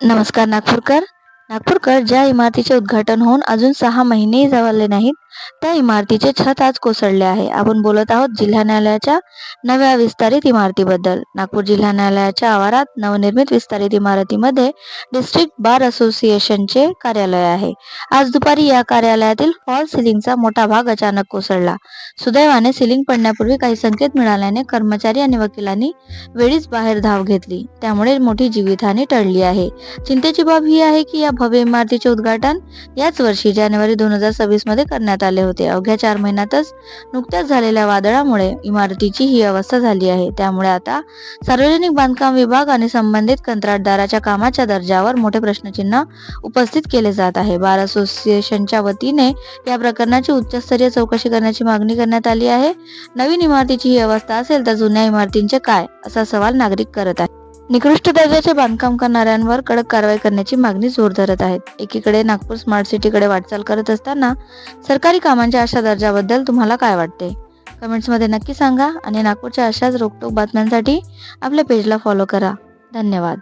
नमस्कार नागपूरकर, ज्या इमारतीचे उद्घाटन होऊन अजून 6 महिनेही झाले नाहीत, त्या इमारतीचे छत आज कोसळले आहे. आपण बोलत आहोत जिल्हा न्यायालयाच्या नव्या विस्तारित इमारतीबद्दल. नागपूर जिल्हा न्यायालयाच्या आवारात नवनिर्मित विस्तारित इमारतीमध्ये डिस्ट्रिक्ट बार असोसिएशनचे कार्यालय आहे. आज दुपारी या कार्यालयातील फॉल सिलिंगचा मोठा भाग अचानक कोसळला. सुदैवाने सिलिंग पडण्यापूर्वी काही संकेत मिळाल्याने कर्मचारी आणि वकिलांनी वेळीच बाहेर धाव घेतली. त्यामुळे मोठी जीवितहानी टळली आहे. चिंतेची बाब ही आहे की या भव्य इमारतीचे उद्घाटन याच वर्षी जानेवारी 2026 मध्ये करण्यात आले होते. अवघ्या 4 महिन्यातच नुकत्याच झालेल्या वादळामुळे इमारतीची ही अवस्था झाली आहे. त्यामुळे आता सार्वजनिक बांधकाम विभाग आणि संबंधित कंत्राटदाराच्या कामाच्या दर्जावर मोठे प्रश्नचिन्ह उपस्थित केले जात आहे. बार असोसिएशनच्या वतीने या प्रकरणाची उच्चस्तरीय चौकशी करण्याची मागणी करण्यात आली आहे. नवीन इमारतीची ही अवस्था असेल तर जुन्या इमारतींचे काय, असा सवाल नागरिक करत आहेत. निकृष्ट दर्जाचे बांधकाम करणाऱ्यांवर कडक कारवाई करण्याची मागणी जोर धरत आहेत. एकीकडे नागपूर स्मार्ट सिटीकडे वाटचाल करत असताना सरकारी कामांच्या अशा दर्जाबद्दल तुम्हाला काय वाटते? कमेंट्समध्ये नक्की सांगा आणि नागपूरच्या अशाच रोखठोक बातम्यांसाठी आपल्या पेजला फॉलो करा. धन्यवाद.